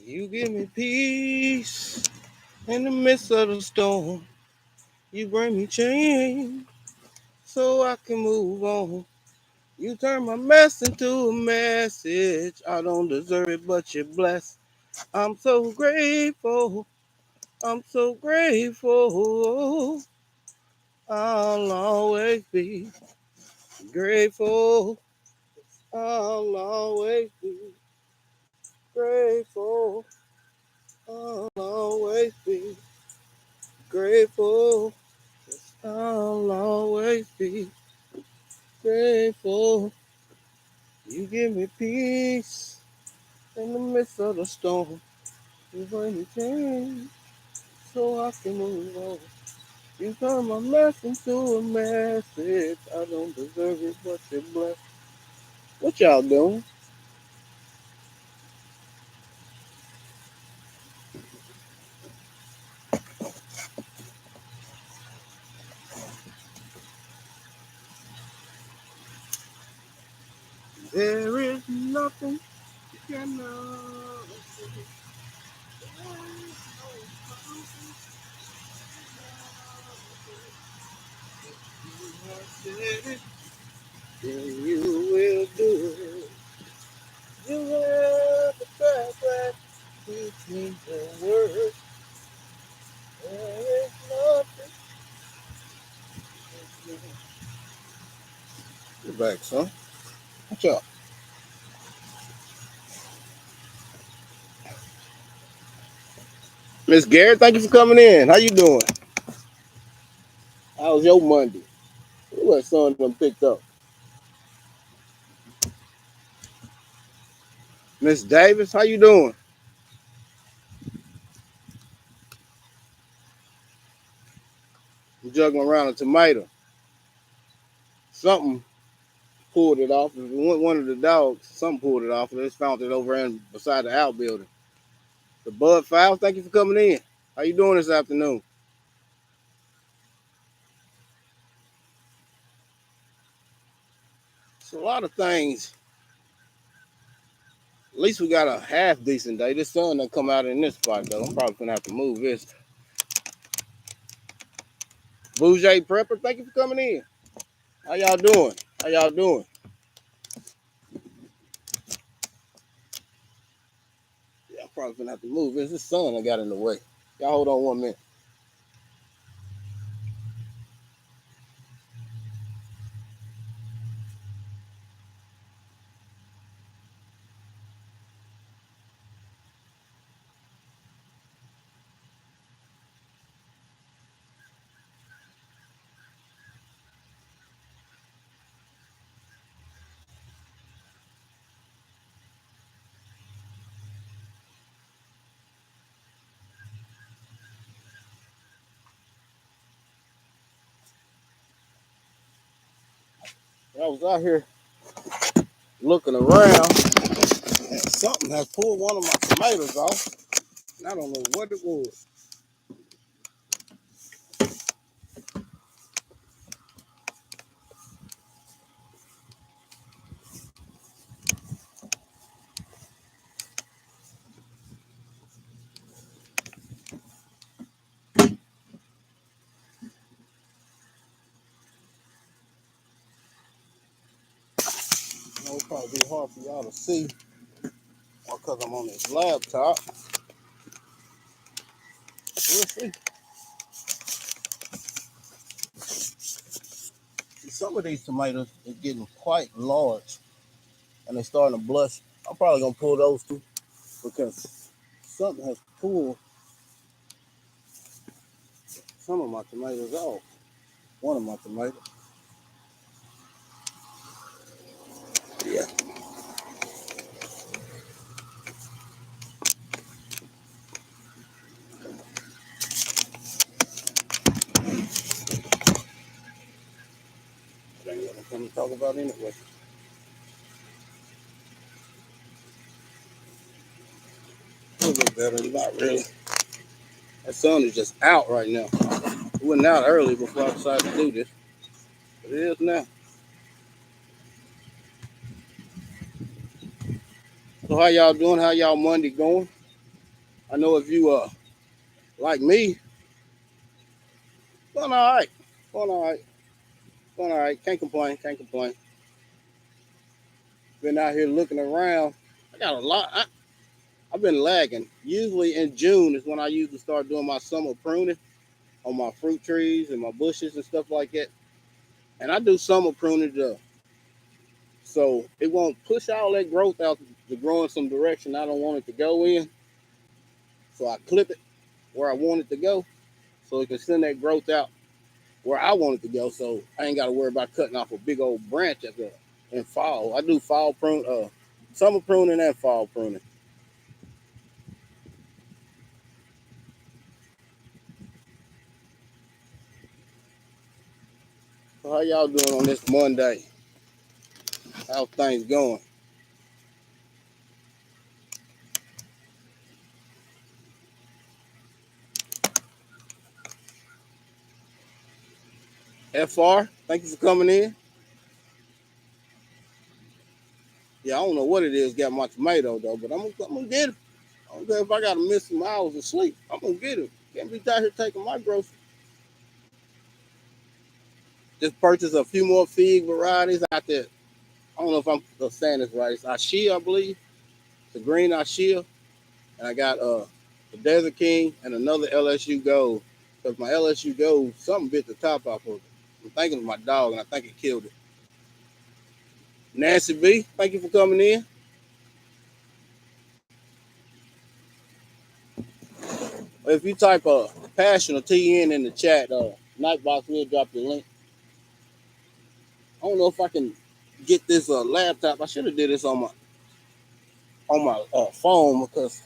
You give me peace in the midst of the storm. You bring me change so I can move on. You turn my mess into a message. I don't deserve it, but you're blessed. I'm so grateful. I'm so grateful. I'll always be grateful. I'll always be grateful. I'll always be grateful. I'll always be grateful. You give me peace in the midst of the storm. You bring me change so I can move on. You turn my mess into a message. I don't deserve it, but you're blessed. What y'all doing? There is nothing you cannot do. You have said it, then you will do it. You have the track record, teach me the word. There is nothing. You're back, son. What's up? Miss Garrett, thank you for coming in. How you doing? How's your Monday? What son them picked up? Miss Davis, how you doing? I'm juggling around a tomato. Something pulled it off. One of the dogs, something pulled it off. They just found it over in beside the outbuilding. The Bud Fowl, thank you for coming in. How you doing this afternoon? It's a lot of things. At least we got a half decent day. This sun done come out in this spot though. I'm probably gonna have to move this. Bougie Prepper, thank you for coming in. How y'all doing? How y'all doing? Yeah, I'm probably gonna have to move this. This sun I got in the way. Y'all hold on 1 minute. I was out here looking around and something has pulled one of my tomatoes off. And I don't know what it was. It'll probably be hard for y'all to see because I'm on this laptop. We'll see. Some of these tomatoes are getting quite large and they're starting to blush. I'm probably gonna pull those too because something has pulled some of my tomatoes off. One of my tomatoes. Yeah. That ain't what I'm coming to talk about anyway. A little bit better, not really. That sun is just out right now. It wasn't out early before I decided to do this. But it is now. So how y'all doing? How y'all Monday going? I know if you like me, going all right, going all right, going all right. Can't complain, can't complain. Been out here looking around. I got a lot. I've been lagging. Usually in June is when I usually start doing my summer pruning on my fruit trees and my bushes and stuff like that. And I do summer pruning so it won't push all that growth out to grow in some direction I don't want it to go in. So I clip it where I want it to go, so it can send that growth out where I want it to go. So I ain't got to worry about cutting off a big old branch in fall. I do summer pruning and fall pruning. So how y'all doing on this Monday? How things going? FR, thank you for coming in. Yeah, I don't know what it is got my tomato though, but I'm gonna get it. I don't care if I gotta miss some hours of sleep. I'm gonna get it. Can't be out here taking my groceries. Just purchased a few more fig varieties out there. I don't know if I'm saying this right. It's Ashia, I believe. The green Ashia. And I got the Desert King and another LSU Gold. Because my LSU Gold, something bit the top off of it. I'm thinking of my dog, and I think it killed it. Nancy B, thank you for coming in. If you type Passion or TN in the chat, Nightbox will drop your link. I don't know if I can get this laptop. I should have did this on my phone because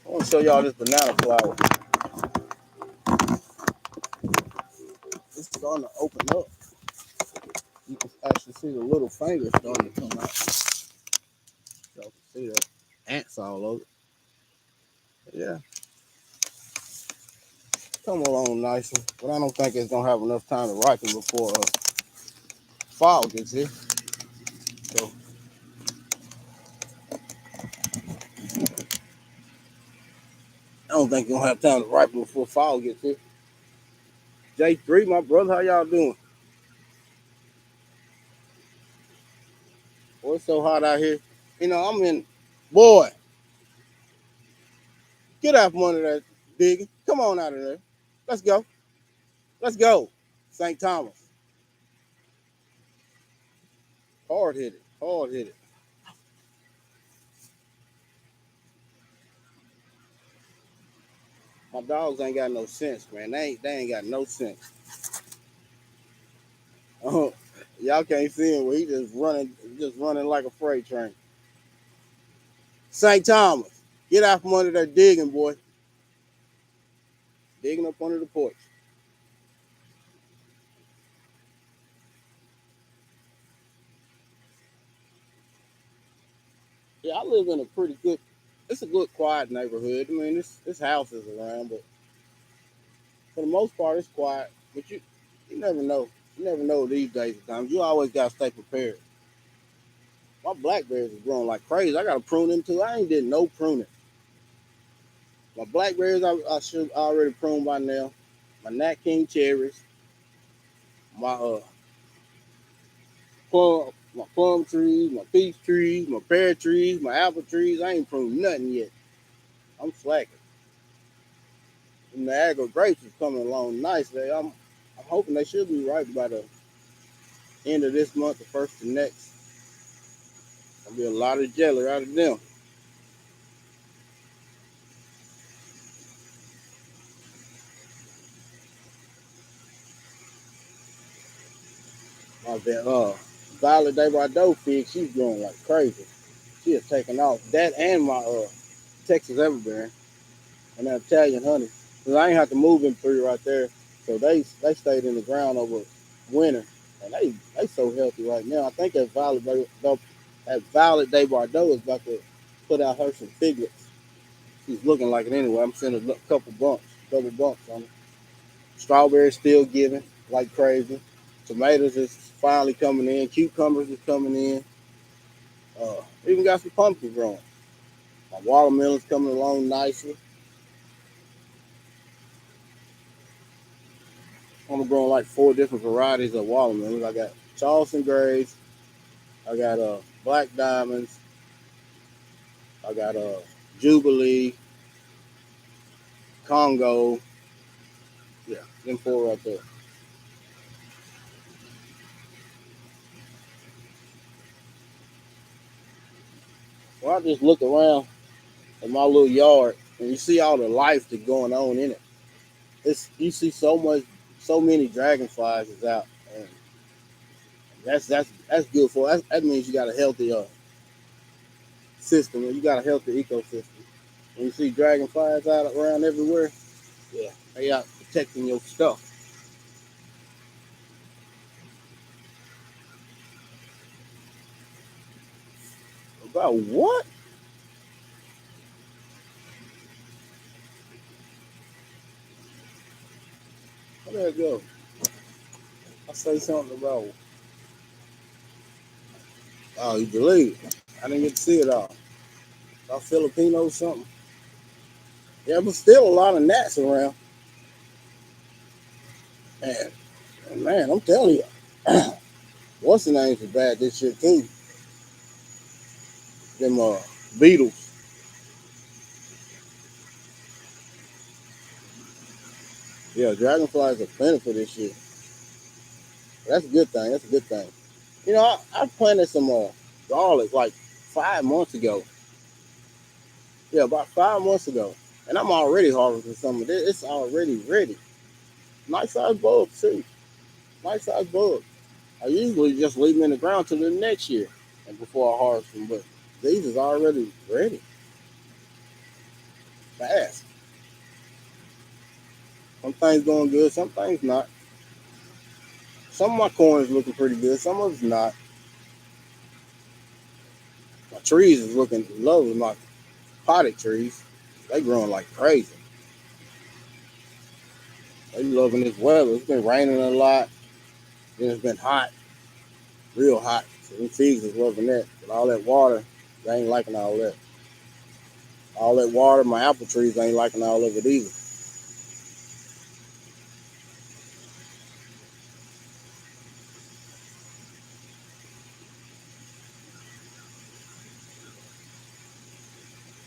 I want to show y'all this banana flower. It's starting to open up. You can actually see the little fingers starting to come out. So you can see the ants all over. Yeah, come along nicely. But I don't think it's gonna have enough time to ripen before fall gets here. So I don't think it's gonna have time to ripen before fall gets here. J3, my brother, how y'all doing? Boy, it's so hot out here. You know, boy, get out from under that digging. Come on out of there. Let's go. Let's go. St. Thomas. Hard hit it. Hard hit it. My dogs ain't got no sense, man. They ain't got no sense. Y'all can't see him where he just running like a freight train. St. Thomas, get out from under that digging, boy. Digging up under the porch. Yeah, I live in a pretty good. It's a good, quiet neighborhood. I mean, this house is around, but for the most part, it's quiet. But you never know. You never know these days. Times you always gotta stay prepared. My blackberries are growing like crazy. I gotta prune them too. I ain't did no pruning. My blackberries, I should already prune by now. My Nat King cherries, my my plum trees, my peach trees, my pear trees, my apple trees. I ain't pruned nothing yet. I'm slacking. The Niagara grapes is coming along nicely. I'm hoping they should be ripe by the end of this month, the first of next. There'll be a lot of jelly out of them. My Violet Day by Doe fig, she's growing like crazy. She is taking off. That and my Texas Everberry and that Italian honey. Cause I ain't have to move them three right there. So they stayed in the ground over winter. And they so healthy right now. I think that Violet Day Bordeaux is about to put out her some figlets. She's looking like it anyway. I'm seeing a double bumps on it. Strawberries still giving like crazy. Tomatoes is finally coming in. Cucumbers is coming in. Even got some pumpkins growing. My watermelon's coming along nicely. I'm growing like 4 different varieties of watermelons. I got Charleston Grays, I got Black Diamonds, I got Jubilee, Congo. Yeah, them 4 right there. Well, I just look around at my little yard and you see all the life that's going on in it. It's you see so much, so many dragonflies is out, and that's good for that means you got a healthy system. You got a healthy ecosystem. When you see dragonflies out around everywhere, yeah, they out protecting your stuff. About what? Where did it go? I say something about. Oh, you believe it? I didn't get to see it all. About Filipino or something. Yeah, but still a lot of gnats around. And, man, I'm telling you, what's the names are bad this shit too. Them beetles. Yeah, dragonflies are plenty for this shit. That's a good thing. That's a good thing. You know, I planted some garlic like 5 months ago. Yeah, about 5 months ago. And I'm already harvesting some of this. It's already ready. Nice size bulbs too. Nice size bulbs. I usually just leave them in the ground till the next year and before I harvest them. But these is already ready. Fast. Some things going good, some things not. Some of my corn is looking pretty good, some of it's not. My trees is looking lovely, my potted trees. They growing like crazy. They loving this weather. It's been raining a lot. Then it's been hot, real hot. So them figs is loving that. But all that water, they ain't liking all that. All that water, my apple trees ain't liking all of it either.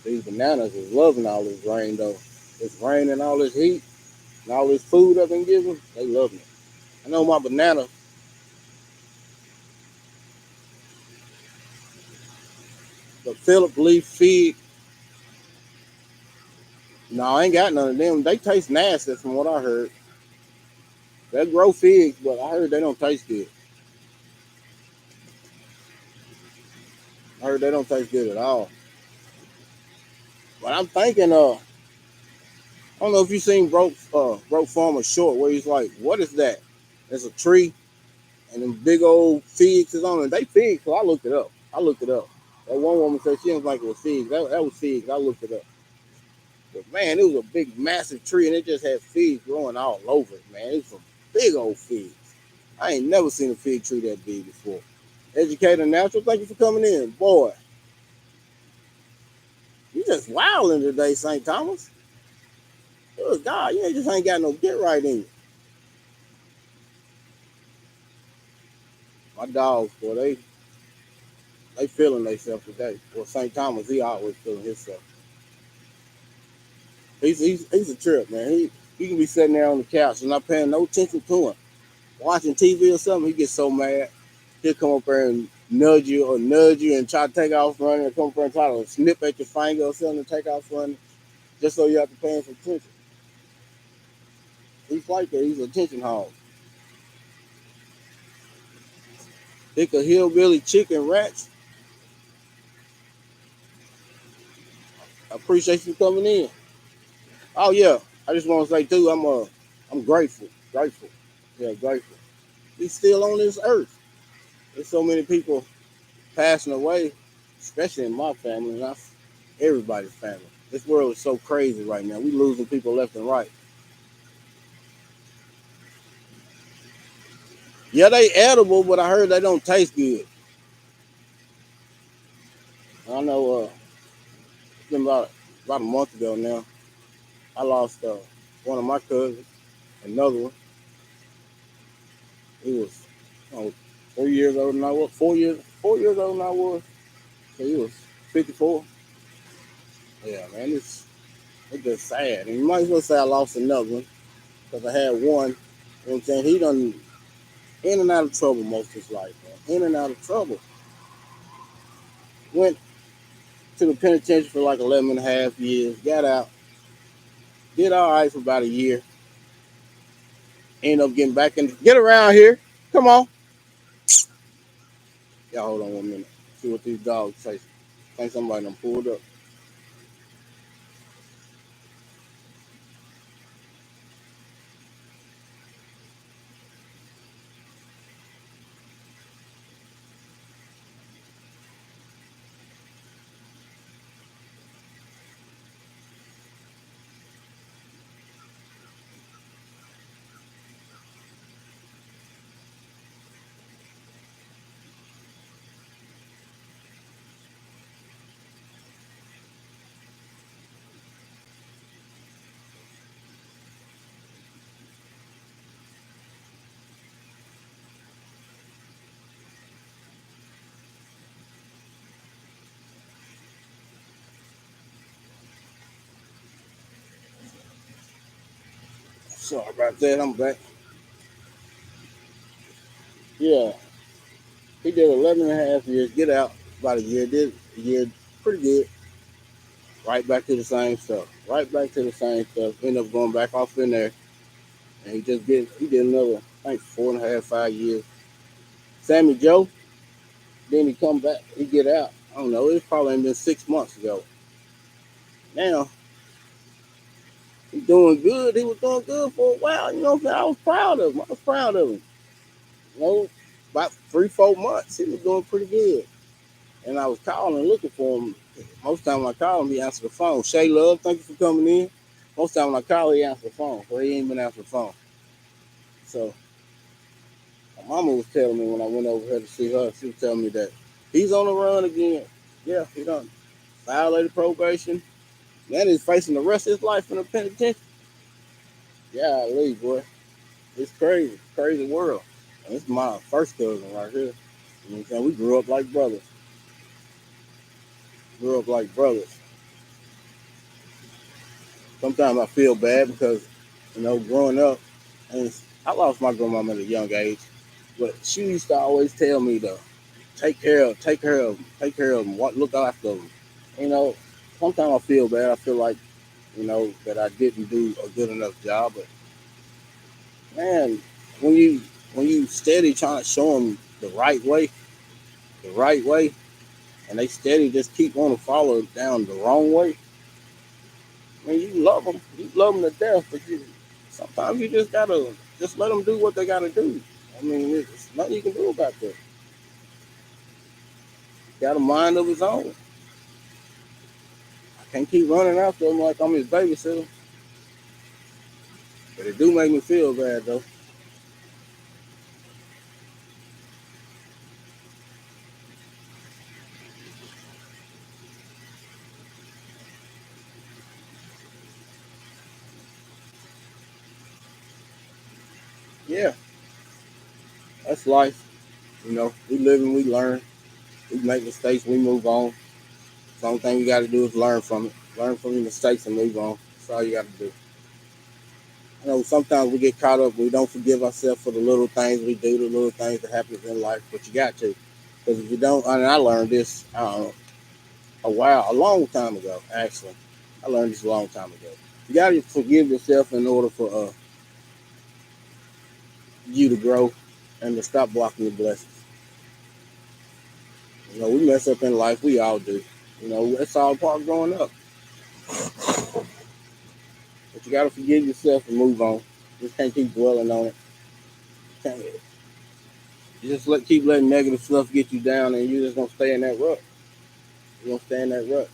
These bananas is loving all this rain though. This rain and all this heat and all this food I've been giving, they loving it. I know my banana, the Philip leaf fig. No, I ain't got none of them. They taste nasty from what I heard. They grow figs, but I heard they don't taste good. I heard they don't taste good at all. But I'm thinking, I don't know if you seen Broke Farmer short where he's like, "What is that?" It's a tree, and them big old figs is on it. They figs, so I looked it up. I looked it up. That one woman said she didn't think it was figs. That was figs. I looked it up. But man, it was a big, massive tree, and it just had figs growing all over it. Man, it was some big old figs. I ain't never seen a fig tree that big before. Educator Natural, thank you for coming in, boy. You just wilding today, St. Thomas. Good God, you just ain't got no get right in you. My dogs, boy, they feeling themselves today. Well, St. Thomas, he always feeling himself. He's a trip, man. He can be sitting there on the couch and not paying no attention to him. Watching TV or something, he gets so mad. He'll come up there and nudge you and try to take off running, or come up there and try to snip at your finger or something to take off running, just so you have to pay him some attention. He's like that. He's a attention hog. Think of hillbilly chicken rats. I appreciate you coming in. Oh yeah, I just want to say too, I'm grateful, grateful, yeah, grateful. He's still on this earth. There's so many people passing away, especially in my family, not everybody's family. This world is so crazy right now. We losing people left and right. Yeah, they edible, but I heard they don't taste good. I know it's been about a month ago now. I lost one of my cousins, another one. He was, oh, 3 years older than I was. 4 years older than I was. So he was 54. Yeah, man, it's just sad. And you might as well say I lost another one because I had one. You know what I'm saying? He done in and out of trouble most of his life, man. In and out of trouble. Went to the penitentiary for like 11 and a half years. Got out. Did all right for about a year. Ended up getting back in. Get around here. Come on. Y'all hold on 1 minute. See what these dogs say. I think somebody done pulled up. Sorry about that. I'm back. Yeah. He did 11 and a half years. Get out about a year. Did a year pretty good. Right back to the same stuff. Right back to the same stuff. Ended up going back off in there. And he did another, I think 4.5, 5 years. Sammy Joe, then he come back, he get out. I don't know, it's probably been 6 months ago. Now, he doing good. He was doing good for a while. You know what I'm saying? I was proud of him. I was proud of him. You know, about 3, 4 months, he was doing pretty good. And I was calling looking for him. Most time when I call him, he answer the phone. Shay Love, thank you for coming in. Most time when I call, he answer the phone. So he ain't been answering the phone. So my mama was telling me when I went over here to see her, she was telling me that he's on the run again. Yeah, he done violated probation. Man, he's facing the rest of his life in the penitentiary. Yeah, leave, boy. It's crazy. Crazy world. And it's my first cousin right here. You know what I'm saying? We grew up like brothers. Grew up like brothers. Sometimes I feel bad because, growing up, and I lost my grandmama at a young age, but she used to always tell me to take care of them, take care of them, look after them. You know, sometimes I feel bad. I feel like, that I didn't do a good enough job. But man, when you when you steady trying to show them the right way, and they steady just keep on to follow down the wrong way, I mean, you love them to death, but sometimes you just gotta just let them do what they gotta do. I mean, it's nothing you can do about that. Got a mind of his own. I can't keep running after him like I'm his babysitter, but it do make me feel bad though. Yeah, that's life. We live and we learn. We make mistakes, we move on. The only thing you got to do is learn from it. Learn from your mistakes and move on. That's all you got to do. I know sometimes we get caught up. We don't forgive ourselves for the little things we do, the little things that happen in life. But you got to, because if you don't, and I learned this a long time ago. Actually, I learned this a long time ago. You got to forgive yourself in order for you to grow and to stop blocking your blessings. We mess up in life. We all do. It's all part of growing up. But you gotta forgive yourself and move on. Just can't keep dwelling on it. Can't, you just keep letting negative stuff get you down, and you're just gonna stay in that rut. You're gonna stay in that rut.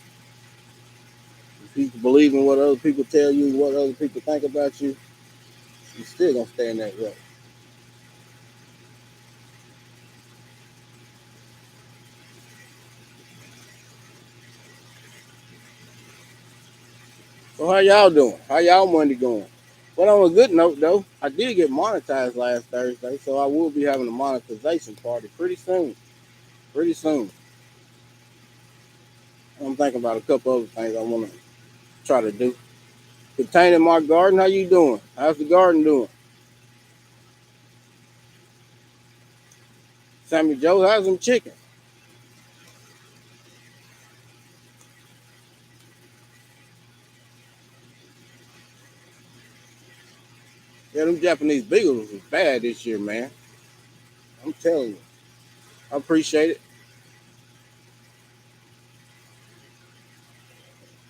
If you believe in what other people tell you, what other people think about you, you're still gonna stay in that rut. So how y'all doing? How y'all Monday going? But on a good note though, I did get monetized last Thursday, so I will be having a monetization party pretty soon. Pretty soon. I'm thinking about a couple other things I want to try to do. Containing my garden, how you doing? How's the garden doing? Sammy Joe, how's them chickens? Yeah, them Japanese beagles was bad this year, man. I'm telling you. I appreciate it.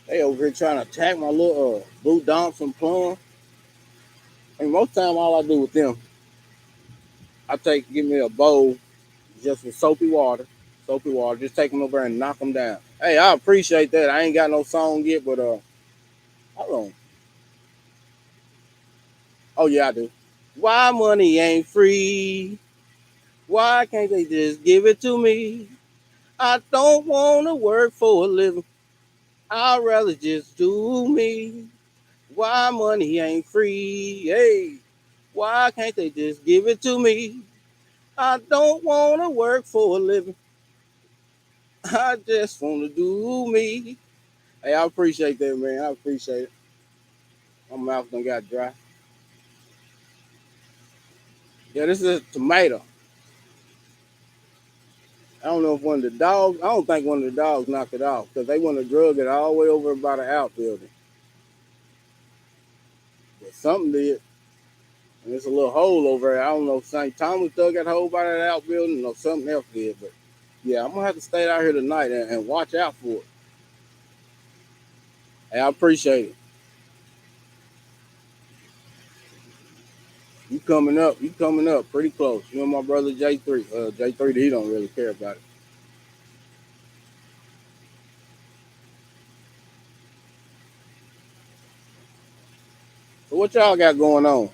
They over here trying to attack my little blue dumps and plum. And most time, all I do with them, give me a bowl just with soapy water. Just take them over and knock them down. Hey, I appreciate that. I ain't got no song yet, but hold on. Oh yeah, I do. Why money ain't free? Why can't they just give it to me? I don't want to work for a living. I'd rather just do me. Why money ain't free? Hey, why can't they just give it to me? I don't want to work for a living. I just want to do me. Hey, I appreciate that, man. I appreciate it. My mouth done got dry. Yeah, this is a tomato. I don't know if one of the dogs, I don't think one of the dogs knocked it off because they want to drug it all the way over by the outbuilding. But something did. And there's a little hole over there. I don't know if St. Thomas dug that hole by that outbuilding or something else did. But yeah, I'm going to have to stay out here tonight and watch out for it. Hey, I appreciate it. You coming up pretty close. You know my brother J3. J3, he don't really care about it. So what y'all got going on?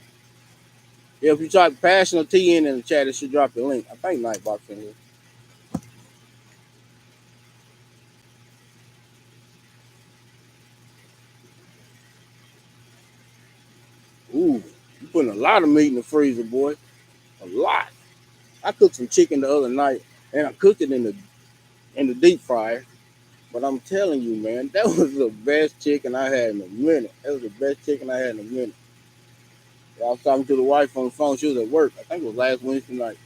Yeah, if you type Passion or TN in the chat, it should drop the link. I think Nightbox in here. Ooh, you putting a lot of meat in the freezer, boy. A lot. I cooked some chicken the other night, and I cooked it in the deep fryer. But I'm telling you, man, that was the best chicken I had in a minute. That was the best chicken I had in a minute. I was talking to the wife on the phone. She was at work. I think it was last Wednesday night.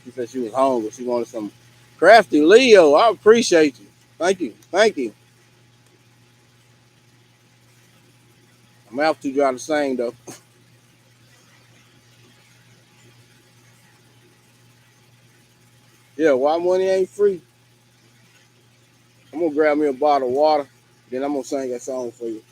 She said she was hungry. She wanted some crafty Leo. I appreciate you. Thank you. Thank you. My mouth too dry to sing though. Yeah, why money ain't free? I'm gonna grab me a bottle of water. Then I'm gonna sing that song for you.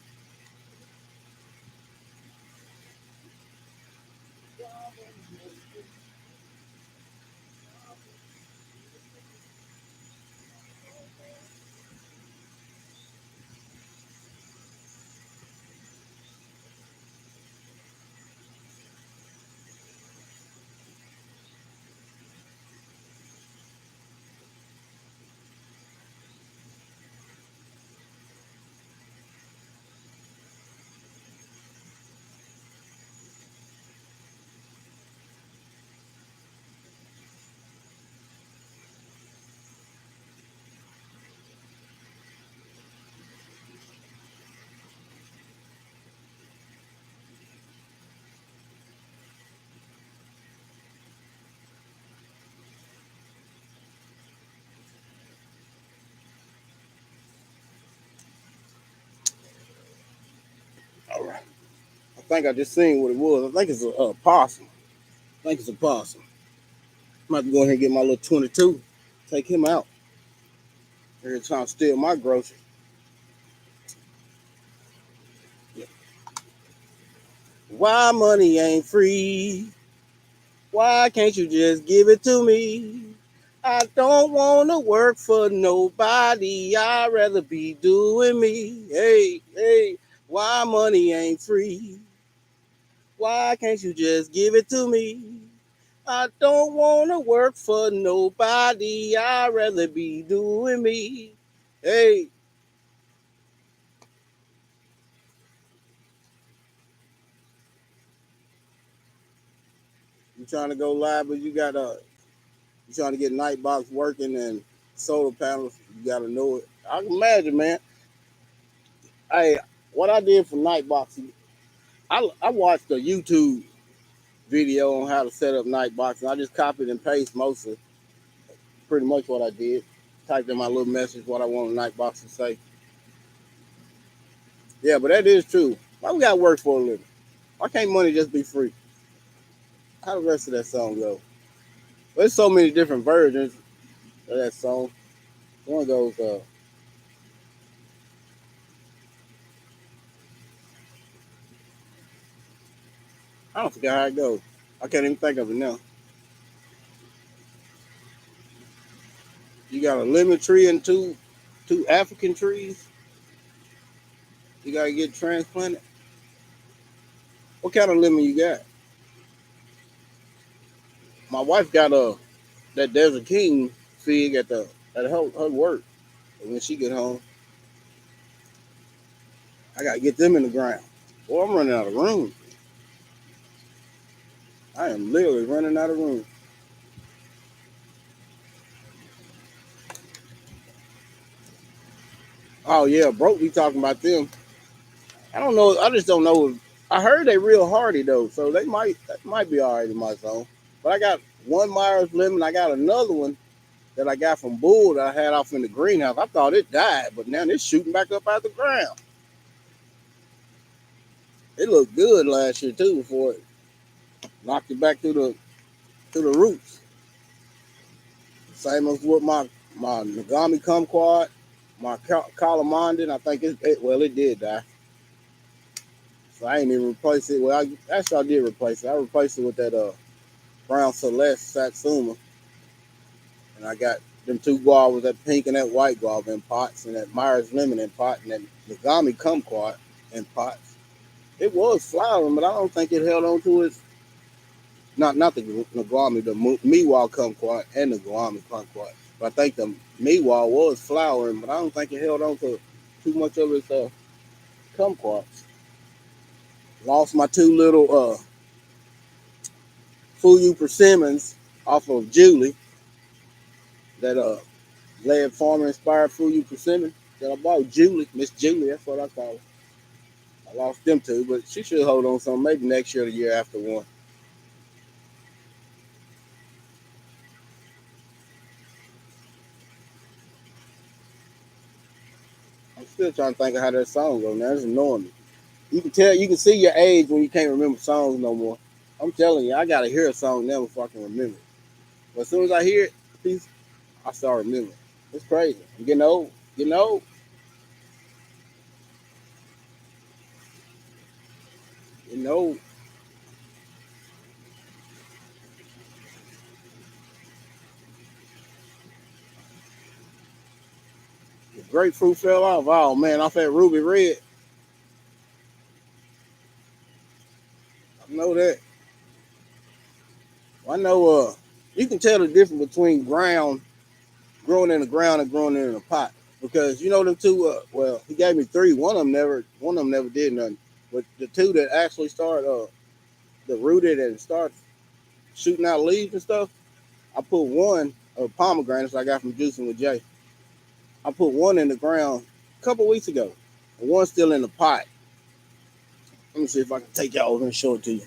All right. I think I just seen what it was. I think it's a possum. I think it's a possum. I'm about to go ahead and get my little 22. Take him out. Every time steal my groceries. Yeah. Why money ain't free? Why can't you just give it to me? I don't want to work for nobody. I'd rather be doing me. Hey, hey, why money ain't free? Why can't you just give it to me? I don't want to work for nobody. I'd rather be doing me. Hey, You trying to go live, but you trying to get Nightbox working and solar panels. You gotta know it. I can imagine, man. Hey, what I did for Nightbox, I watched a YouTube video on how to set up Nightbox, and I just copied and pasted most of pretty much what I did. Typed in my little message what I want Nightbox to say. Yeah, but that is true. Why we gotta work for a living? Why can't money just be free? How the rest of that song go? There's so many different versions of that song. One goes, I don't forget how it goes. I can't even think of it now. You got a lemon tree and two African trees. You gotta get transplanted. What kind of lemon you got? My wife got that Desert King fig at her work. And when she get home, I gotta get them in the ground. Boy, I'm running out of room. I am literally running out of room. Oh yeah, broke be talking about them. I don't know. I just don't know. I heard they real hardy though, so that might be all right in my zone. But I got one Myers lemon. I got another one that I got from Bull that I had off in the greenhouse. I thought it died, but now it's shooting back up out the ground. It looked good last year too before it knocked it back to the roots. Same as with my Nagami kumquat, my Calamondin. I think it did die. So I ain't even replaced it. Well, actually I did replace it. I replaced it with that brown Celeste Satsuma, and I got them two guavas, that pink and that white guava in pots, and that Myers lemon in pot, and that Nagami kumquat in pots. It was flowering, but I don't think it held on to its not the Nagami, the Miwa kumquat and the Guami kumquat. But I think the Miwa was flowering, but I don't think it held on to too much of its kumquats. Lost my two little Fuyu persimmons off of Julie, that Lead Farmer inspired Fuyu persimmon that I bought. Miss Julie, that's what I call her. I lost them two, but she should hold on some maybe next year or the year after one. I'm still trying to think of how that song goes. Now it's annoying me. You can see your age when you can't remember songs no more. I'm telling you, I gotta hear a song now before I can remember it. But as soon as I hear it, I start remembering. It's crazy. I'm getting old. Getting old. Getting old. The grapefruit fell off. Oh man, off that ruby red. I know that. I know you can tell the difference between growing in the ground and growing in a pot. Because you know them two well, he gave me three. One of them never did nothing. But the two that actually start the rooted and start shooting out leaves and stuff, I put one of pomegranates I got from juicing with Jay. I put one in the ground a couple weeks ago. And one's still in the pot. Let me see if I can take y'all over and show it to you.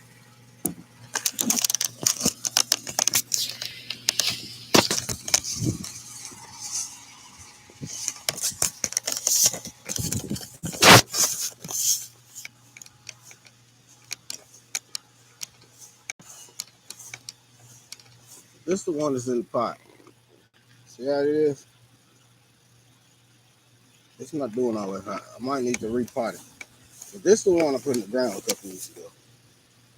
This is the one that's in the pot. See how it is? It's not doing all that hot. I might need to repot it. But this is the one I put in the ground a couple weeks ago.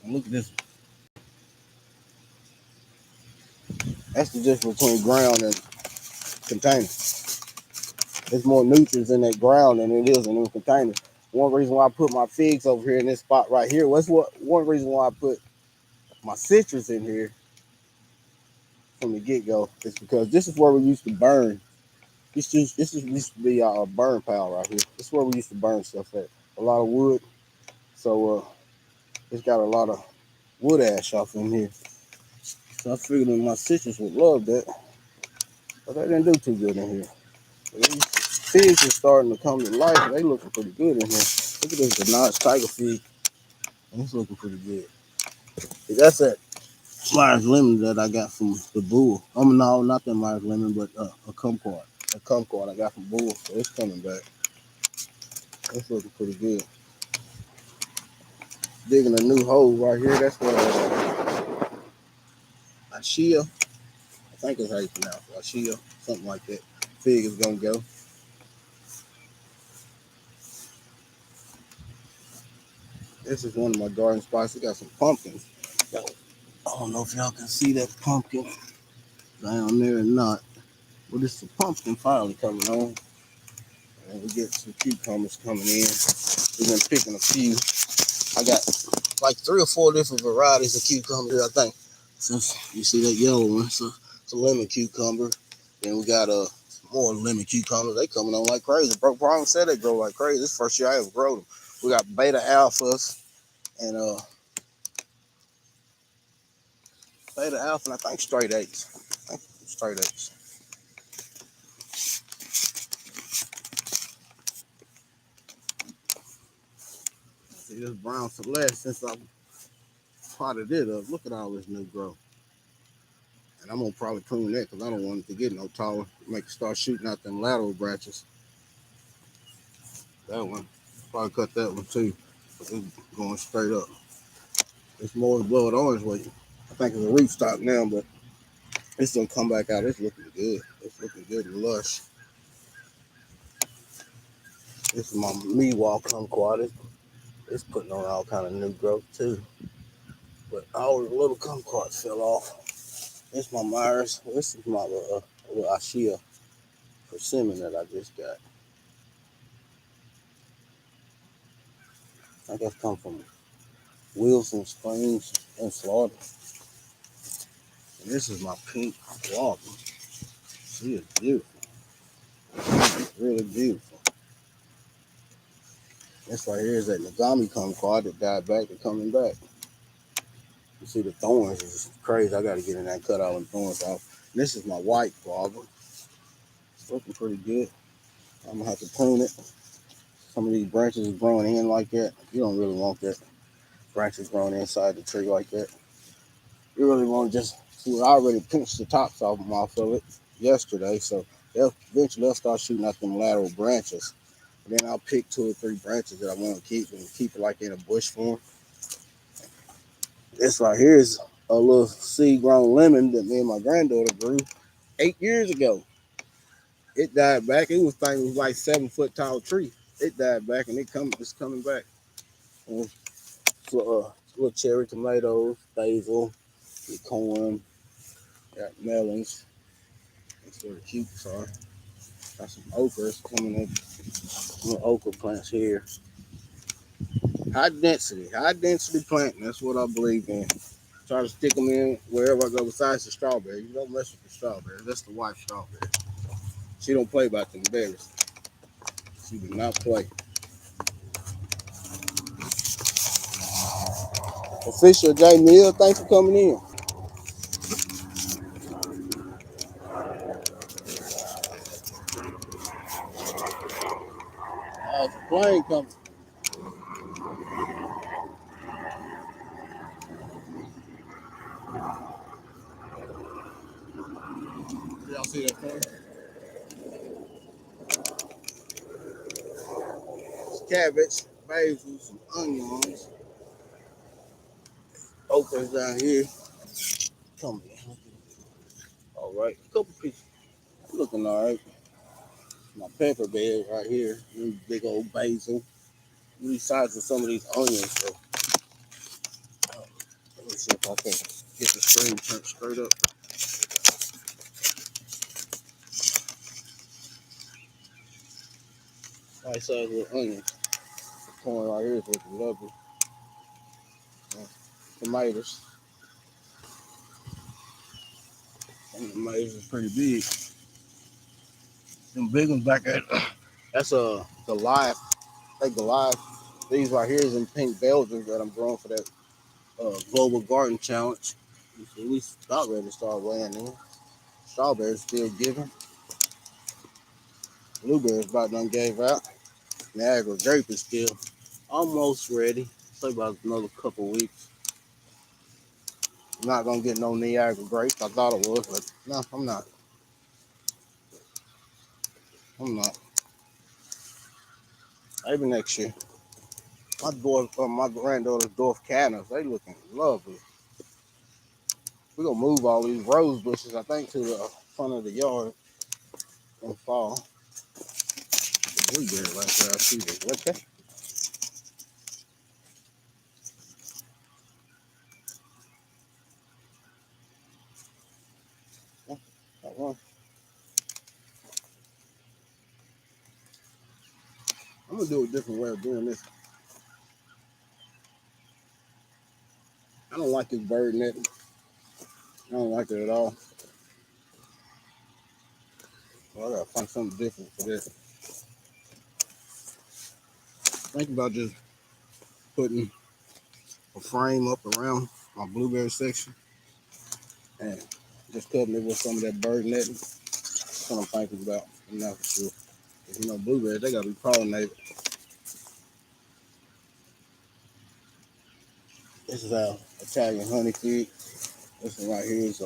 And look at this one. That's the difference between ground and container. There's more nutrients in that ground than it is in them containers. One reason why I put my figs over here in this spot right here. One reason why I put my citrus in here from the get go is because this is where we used to burn. This used to be our burn pile right here. This is where we used to burn stuff at. A lot of wood. So it's got a lot of wood ash off in here. So I figured that my sisters would love that, but they didn't do too good in here. But these figs are starting to come to life. They looking pretty good in here. Look at this, the Dodge Tiger fig. It's looking pretty good. See, that's that Myers Lemon that I got from the Bull. No, not that Myers Lemon, but a kumquat. A kumquat I got from Bull, so it's coming back. It's looking pretty good. Digging a new hole right here. That's what Ashia, I think is how you pronounce it. Ashia, something like that. Fig is gonna go. This is one of my garden spots. We got some pumpkins. I don't know if y'all can see that pumpkin down there or not. But it's the pumpkin finally coming on. And we get some cucumbers coming in. We've been picking a few. I got like 3 or 4 different varieties of cucumbers, I think. Since you see that yellow one, so it's a lemon cucumber. Then we got more lemon cucumbers. They coming on like crazy. Bro Prong said they grow like crazy. This first year I ever grown them. We got beta alphas and beta alpha and I think straight eights. Straight eights. See this brown celeste since I potted it up. Look at all this new growth. And I'm gonna probably prune that because I don't want it to get no taller. Make it start shooting out them lateral branches. That one, probably cut that one too. But it's going straight up. It's more the blood orange way. I think it's a rootstock now, but it's gonna come back out. It's looking good. It's looking good and lush. This is my Meewalk kumquat. It's putting on all kind of new growth too. But all the little kumquats fell off. This is my Myers. This is my little Ashia persimmon that I just got. I think that's come from Wilson Springs in Florida. And this is my pink guava. She is beautiful. It's really beautiful. This right here is that Nagami kumquat that died back. They're coming back. You see the thorns is crazy. I got to get in there and cut all the thorns off. And this is my white guava. It's looking pretty good. I'm going to have to prune it. Some of these branches are growing in like that. You don't really want that. Branches growing inside the tree like that. You really want to just see. I already pinched the tops off of it yesterday, so eventually they'll start shooting out them lateral branches. And then I'll pick 2 or 3 branches that I want to keep and keep it like in a bush form. This right here is a little seed-grown lemon that me and my granddaughter grew 8 years ago. It died back. It was thinking it was like 7-foot tall tree. It died back and it's coming back. And so, little cherry tomatoes, basil, corn, got melons. That's where the cukes are. Got some okras coming up. Little okra plants here. High density planting. That's what I believe in. Try to stick them in wherever I go besides the strawberry. You don't mess with the strawberry. That's the white strawberry. She don't play about them berries. She do not play. Official J Mill, thanks for coming in. It's a plane coming. Y'all see that plane? It's cabbage, basil, some onions, okras down here. Come in. All right, a couple pieces. Looking all right. My pepper bed right here. Big old basil. These sides of some of these onions. So, let me see if I can get the screen turned straight up. Nice size little onions. The corn right here is looking lovely. Tomatoes. And the tomatoes are pretty big. Them big ones back there. That's a Goliath. They Goliath. These right here is in pink Belgians that I'm growing for that Global Garden Challenge. You see, we about ready to start weighing in. Strawberries still giving. Blueberries about done gave out. Niagara grape is still almost ready. Say about another couple weeks. I'm not gonna get no Niagara grapes. I thought it was, but no, I'm not. I'm not. Maybe next year. My granddaughter's dwarf canners, they looking lovely. We're gonna move all these rose bushes, I think, to the front of the yard in fall. The blueberry right there, I see this. Okay. Yeah, that one. I'm gonna do a different way of doing this. I don't like this bird netting. I don't like it at all. Well, I gotta find something different for this. Think about just putting a frame up around my blueberry section and just covering it with some of that bird netting. That's what I'm thinking about. I'm not for sure. You know, blueberries, they gotta be pollinated. This is our Italian honey fig. This one right here is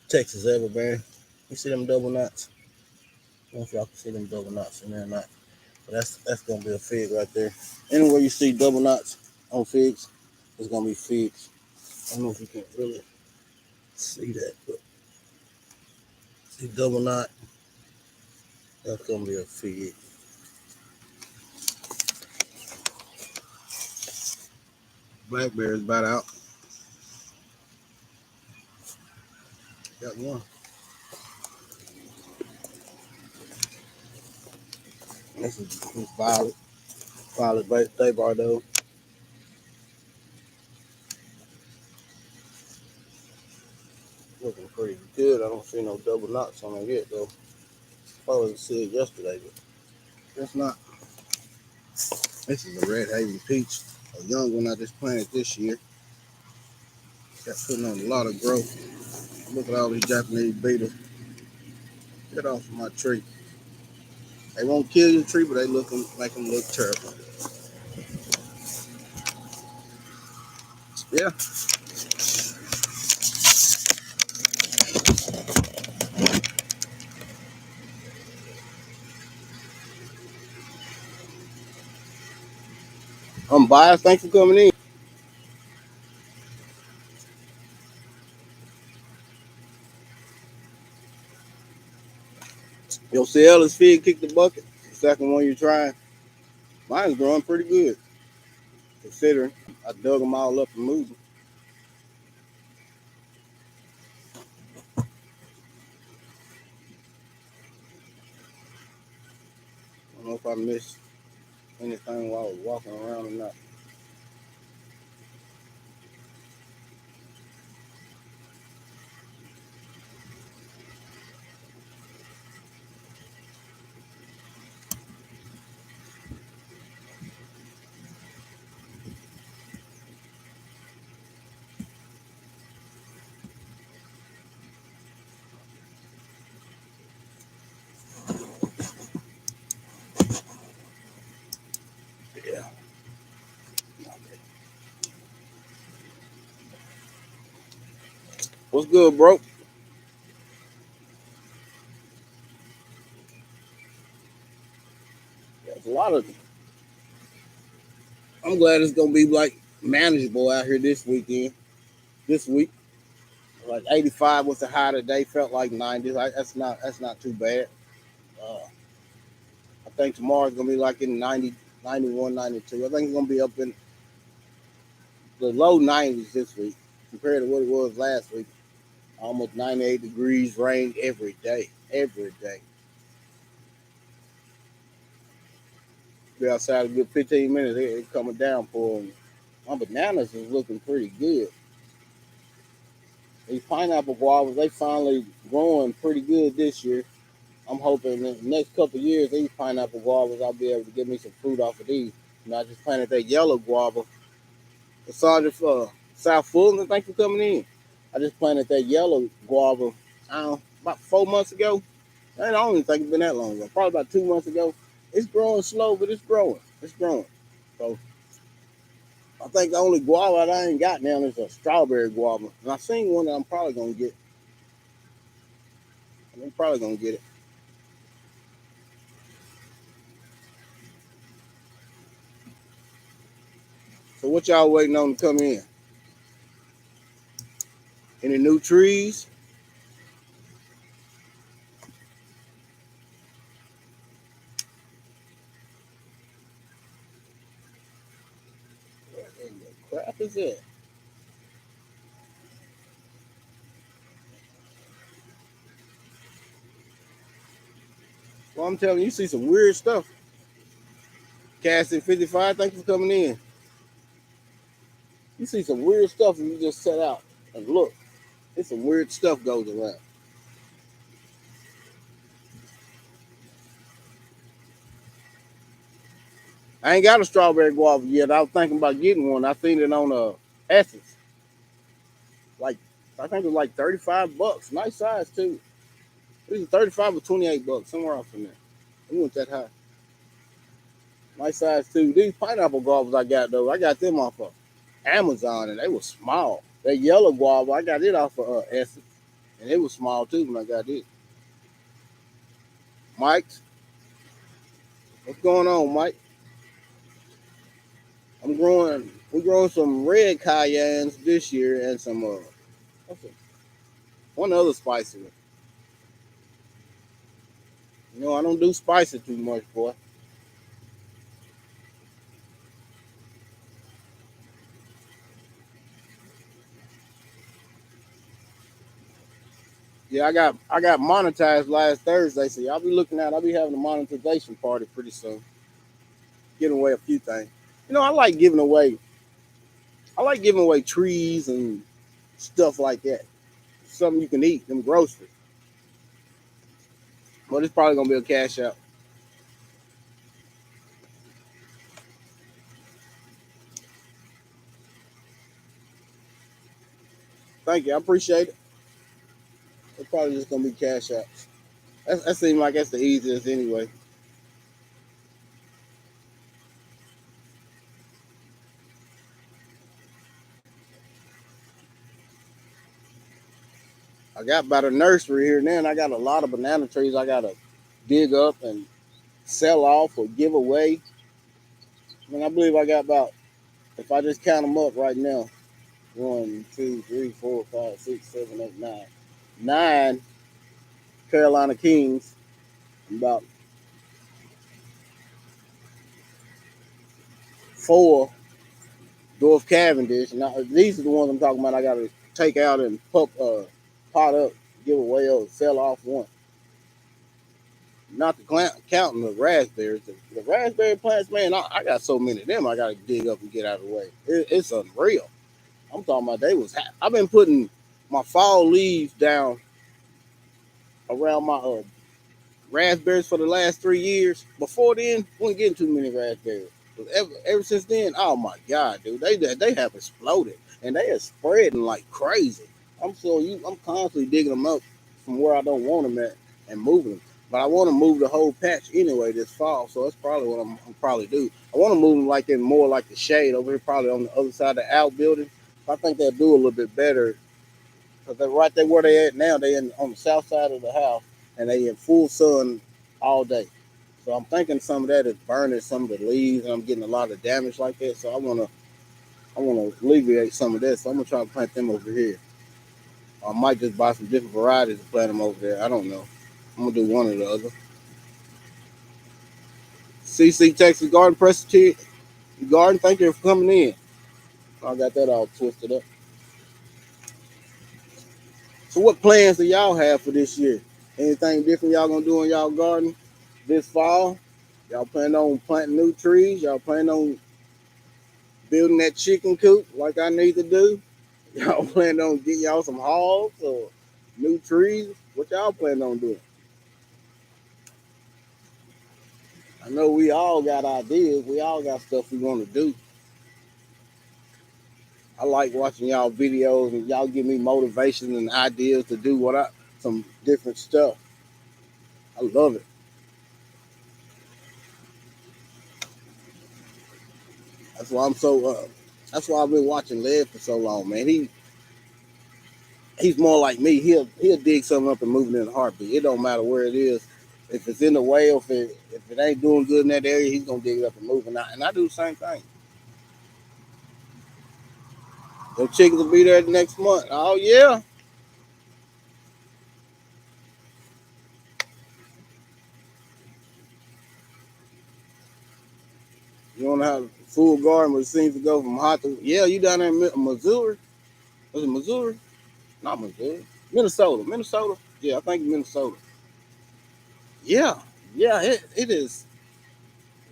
Texas elderberry. You see them double knots? I don't know if y'all can see them double knots in there or not. But that's gonna be a fig right there. Anywhere you see double knots on figs, it's gonna be figs. I don't know if you can really see that, but see double knot, that's gonna be a fig. Blackberries about out. Got one. This is violet. Violet Bay Bardo. Looking pretty good. I don't see no double knots on it yet though. Probably see it yesterday, but that's not. This is a Red Haven Peach. A young one I just planted this year. Got putting on a lot of growth. Look at all these Japanese beetles. Get off of my tree. They won't kill your tree, but they make them look terrible. Yeah. I'm biased. Thanks for coming in. Your Ciela's fig kicked the bucket. The second one you're trying. Mine's growing pretty good, considering I dug them all up and moved them. I don't know if I missed anything while I was walking around or not. Yeah. What's good, bro? There's a lot of. I'm glad it's gonna be like manageable out here this weekend. This week, like 85 was the high today. Felt like 90. Like that's not too bad. Uh, I think tomorrow's gonna be like in 90, 91, 92. I think it's gonna be up in the low 90s this week compared to what it was last week. Almost 98 degrees, rain every day. Every day. Be outside a good 15 minutes, it coming down for them. My bananas is looking pretty good. These pineapple guavas, they finally growing pretty good this year. I'm hoping in the next couple of years, these pineapple guavas, I'll be able to get me some fruit off of these. I just planted that yellow guava Sergeant South Fulton, thank you for coming in. I just planted that yellow guava, I don't know, about 4 months ago. I don't even think it's been that long ago. Probably about 2 months ago. It's growing slow, but it's growing. It's growing. So I think the only guava that I ain't got now is a strawberry guava. And I seen one that I'm probably gonna get. I'm probably gonna get it. So what y'all waiting on to come in? Any new trees? What in the crap is that? Well, I'm telling you, you see some weird stuff. Casting 55, thank you for coming in. You see some weird stuff if you just set out and look. There's some weird stuff goes around. I ain't got a strawberry guava yet. I was thinking about getting one. I seen it on Essence. Like I think it was like $35. Nice size too. It was 35 or $28, somewhere else in there. It went that high. Nice size too. These pineapple guavas I got though, I got them off of Amazon and they were small. That yellow guava, I got it off of Essence. And it was small too when I got it. Mike, what's going on, Mike? We're growing some red cayennes this year and some what's it, one other spicy one. You know, I don't do spicy too much, boy. Yeah, I got monetized last Thursday, so y'all be looking at. I'll be having a monetization party pretty soon. Giving away a few things. You know, I like giving away. I like giving away trees and stuff like that. Something you can eat, them groceries. But it's probably gonna be a cash out. Thank you, I appreciate it. It's probably just gonna be cash out. That seems like that's the easiest anyway. I got about a nursery here now, and I got a lot of banana trees I gotta dig up and sell off or give away. I mean, I believe I got about, if I just count them up right now, one, two, three, four, five, six, seven, eight, nine. Nine Carolina Kings, about four Dwarf Cavendish. Now, these are the ones I'm talking about. I got to take out and pot up, give away or sell off one. Not to counting the raspberries. The raspberry plants, man, I got so many of them I got to dig up and get out of the way. It's unreal. I'm talking about they was. I've been putting my fall leaves down around my raspberries for the last 3 years. Before then, wasn't getting too many raspberries. But ever since then, oh my god, dude, they have exploded and they are spreading like crazy. I'm constantly digging them up from where I don't want them at and moving them. But I want to move the whole patch anyway this fall, so that's probably what I'm probably do. I want to move them like in more like the shade over here, probably on the other side of the outbuilding. I think they'll do a little bit better because they're right there where they at now. They on the south side of the house and they in full sun all day. So I'm thinking some of that is burning some of the leaves, and I'm getting a lot of damage like that. So I wanna alleviate some of that. So I'm gonna try to plant them over here. I might just buy some different varieties and plant them over there. I don't know. I'm gonna do one or the other. CC Texas Garden Prestige Garden. Thank you for coming in. I got that all twisted up. So what plans do y'all have for this year? Anything different y'all gonna do in y'all garden this fall? Y'all plan on planting new trees? Y'all plan on building that chicken coop like I need to do? Y'all plan on getting y'all some hogs or new trees? What y'all plan on doing? I know we all got ideas. We all got stuff we want to do. I like watching y'all videos and y'all give me motivation and ideas to do some different stuff. I love it. That's why I'm so. That's why I've been watching Led for so long, man. He's more like me. He'll dig something up and move it in a heartbeat. It don't matter where it is. If it's in the way, or if it ain't doing good in that area, he's gonna dig it up and move it. And I do the same thing. Those chickens will be there the next month. Oh yeah. You want to have a full garden, but it seems to go from hot to yeah. You down there in Missouri? Was it Missouri? Not Missouri. Minnesota. Minnesota. Yeah, I think Minnesota. Yeah, yeah. It is.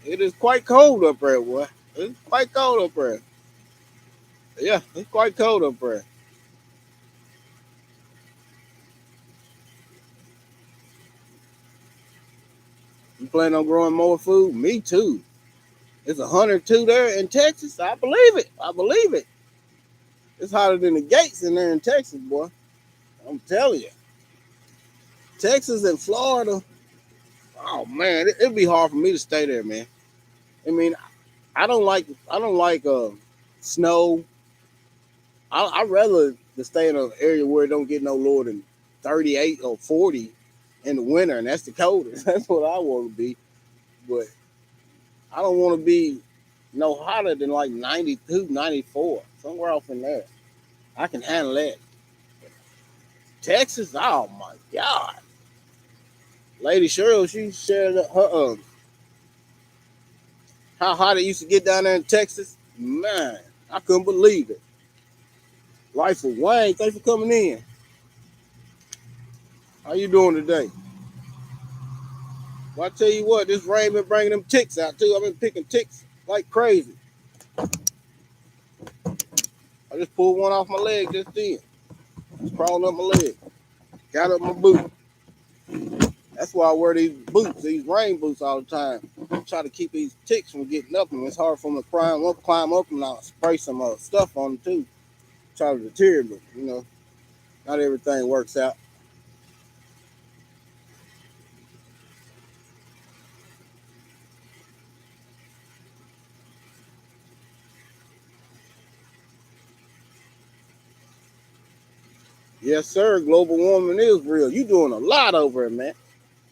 It is quite cold up there, boy. It's quite cold up there. Yeah, it's quite cold up there. You plan on growing more food? Me too. It's 102 there in Texas. I believe it. I believe it. It's hotter than the gates in there in Texas, boy. I'm telling you. Texas and Florida. Oh man, it'd be hard for me to stay there, man. I mean, I don't like snow. I'd rather to stay in an area where it don't get no lower than 38 or 40 in the winter, and that's the coldest. That's what I want to be. But I don't want to be no hotter than like 92, 94, somewhere off in there. I can handle that. Texas, oh my God. Lady Cheryl, she shared how hot it used to get down there in Texas. Man, I couldn't believe it. Life of Wayne, thanks for coming in. How you doing today? Well, I tell you what, this rain been bringing them ticks out too. I've been picking ticks like crazy. I just pulled one off my leg just then. It's crawling up my leg. Got up my boot. That's why I wear these boots, these rain boots all the time. I try to keep these ticks from getting up them. It's hard for them to climb up, and I'll spray some stuff on them too. Try to deter them, not everything works out. Yes, sir. Global warming is real. You doing a lot over it, man.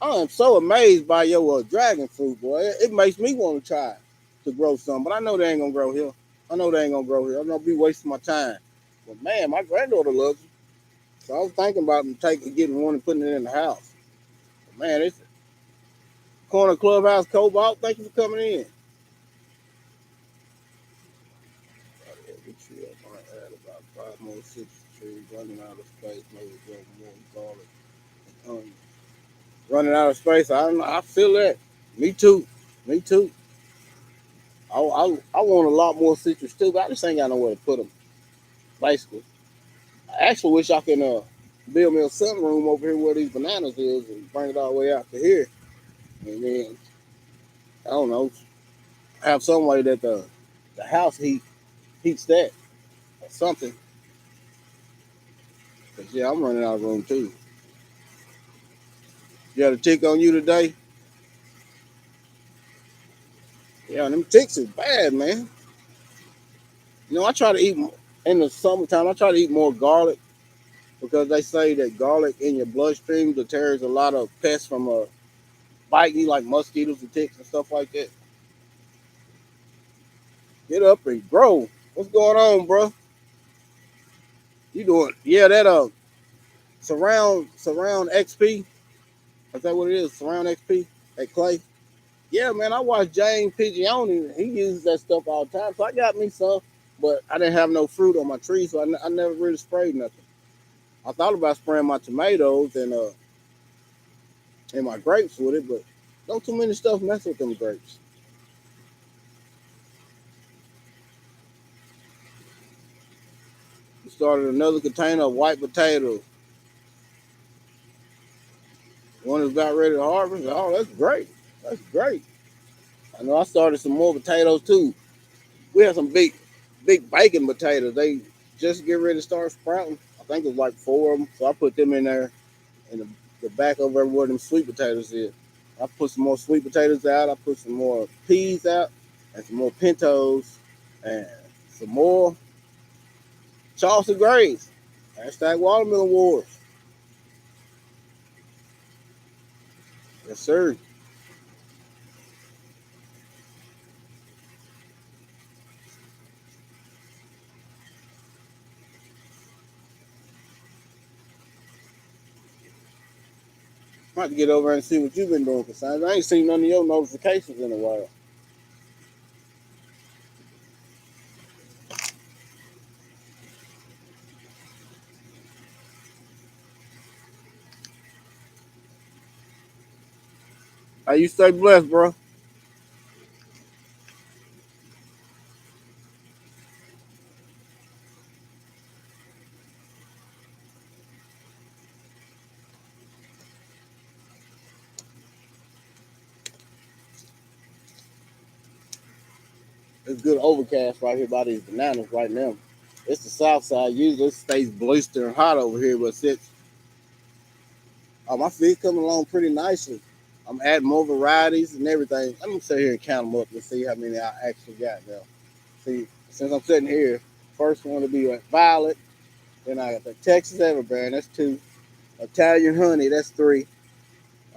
I am so amazed by your dragon fruit, boy. It makes me want to try to grow some, but I know they ain't gonna grow here. I know they ain't gonna grow here. I'm gonna be wasting my time. But man, my granddaughter loves it. So I was thinking about getting one and putting it in the house. But man, it's Corner Clubhouse Cobalt. Thank you for coming in. I might add about 5 more citrus trees running out of space. Maybe grow more garlic. Running out of space. I feel that. Me too. Me too. I want a lot more citrus too, but I just ain't got nowhere to put them. Basically, I actually wish I can build me a sunroom over here where these bananas is and bring it all the way out to here. And then I don't know, have some way that the house heats that or something. Cause yeah, I'm running out of room too. You had a tick on you today? Yeah, them ticks is bad, man. I try to eat in the summertime. I try to eat more garlic because they say that garlic in your bloodstream deters a lot of pests from biting you, like mosquitoes and ticks and stuff like that. Get up and grow. What's going on, bro? You doing? Yeah, that surround XP. Is that what it is? Surround XP at Clay. Yeah, man. I watched James Pigioni. He uses that stuff all the time. So I got me some, but I didn't have no fruit on my tree, so I never really sprayed nothing. I thought about spraying my tomatoes and my grapes with it, but don't too many stuff mess with them grapes. We started another container of white potatoes. One is about ready to harvest. Oh, that's great. That's great. I know I started some more potatoes too. We have some big. big bacon potatoes. They just get ready to start sprouting. I think it's like four of them. So I put them in there in the back over where them sweet potatoes is. I put some more sweet potatoes out. I put some more peas out and some more pintos and some more Charleston Grays. Hashtag Watermelon Wars. Yes, sir. I'm about to get over and see what you've been doing, Cassandra. I ain't seen none of your notifications in a while. How you stay blessed, bro? It's good overcast right here by these bananas right now. It's the south side. Usually it stays blistering hot over here, but since my feet coming along pretty nicely. I'm adding more varieties and everything. Let me sit here and count them up and see how many I actually got now. See, since I'm sitting here, first one to be like violet. Then I got the Texas Everbearing, that's two. Italian honey, that's three.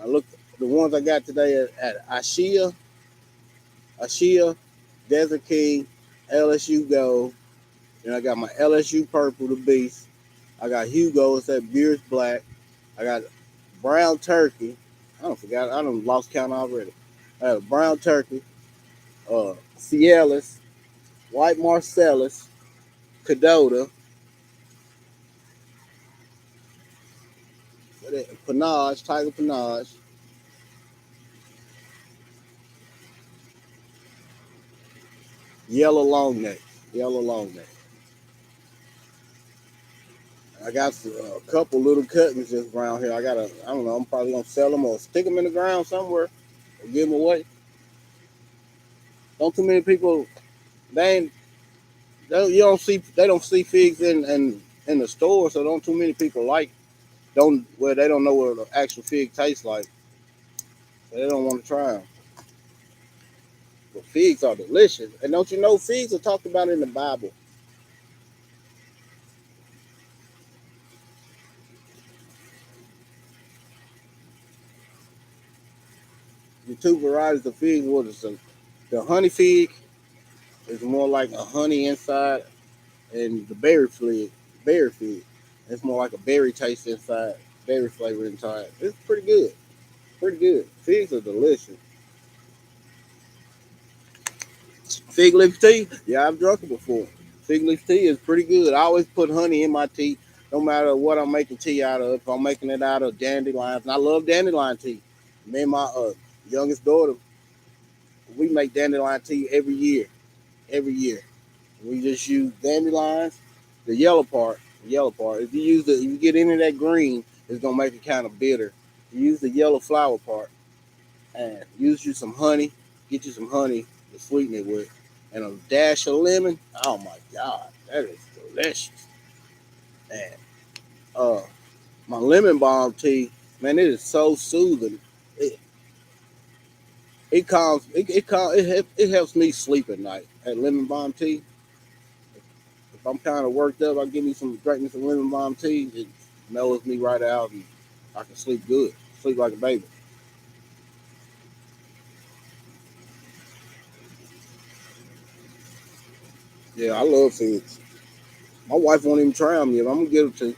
I looked the ones I got today at Ashia, Desert King, LSU Gold. Then I got my LSU Purple, the Beast. I got Hugo, it's that Beer's Black. I got Brown Turkey. I don't forgot. I don't lost count already. I had a Brown Turkey, Cialis, White Marcellus, Cadota, Panage, Tiger Panage, Yellow Long Neck, Yellow Long Neck. I got a couple little cuttings just around here. I don't know. I'm probably gonna sell them or stick them in the ground somewhere or give them away. Don't too many people. They ain't. You don't see. They don't see figs in the store, so don't too many people like. Don't well. They don't know what the actual fig tastes like, so they don't want to try them. But figs are delicious, and don't you know figs are talked about in the Bible? The two varieties of figs. What is the honey fig is more like a honey inside, and the berry fig, it's more like a berry taste inside, berry flavor inside. It's pretty good, pretty good. Figs are delicious. Fig leaf tea, yeah, I've drunk it before. Fig leaf tea is pretty good. I always put honey in my tea, no matter what I'm making tea out of. If I'm making it out of dandelions, and I love dandelion tea. Me and my youngest daughter, we make dandelion tea every year. Every year, we just use dandelions, the yellow part. The yellow part. If you get any of that green, it's gonna make it kind of bitter. You use the yellow flower part and use you some honey. Get you some honey to sweeten it with, and a dash of lemon. Oh my God, that is delicious. And uh, my lemon balm tea, man, it is so soothing. It it calms it helps me sleep at night. That lemon balm tea. If I'm kind of worked up, I give me some drink me some lemon balm tea. It mellows me right out, and I can sleep good, sleep like a baby. Yeah, I love figs. My wife won't even try them yet. I'm gonna give it to.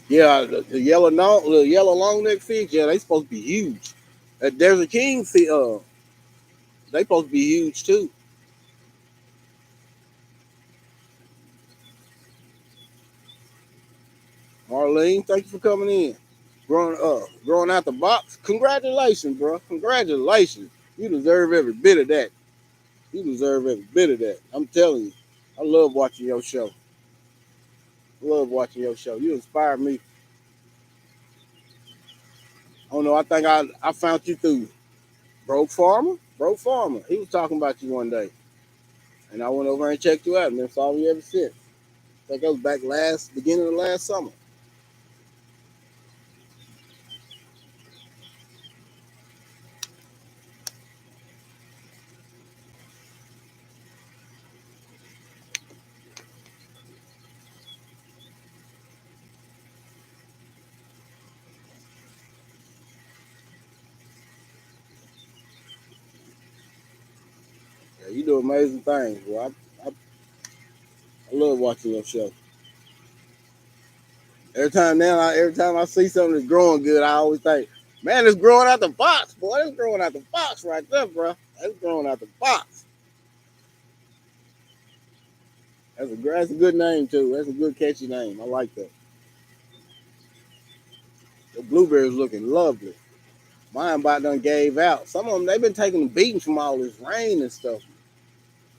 Yeah, the yellow long neck figs. Yeah, they supposed to be huge. There's a king fig. They supposed to be huge too. Marlene, thank you for coming in. Growing out the box. Congratulations, bro. Congratulations. You deserve every bit of that. You deserve every bit of that. I'm telling you. I love watching your show. Love watching your show. You inspire me. Oh no, I think I found you through. Broke farmer. He was talking about you one day, and I went over and checked you out, and been following you ever since. I think that was back beginning of last summer. Yeah, you do amazing things, bro. I love watching your show. Every time I see something that's growing good, I always think, man, it's growing out the box, boy. It's growing out the box right there, bro. It's growing out the box. That's a good name too. That's a good catchy name. I like that. The blueberries looking lovely. Mine about done gave out. Some of them they've been taking beatings from all this rain and stuff.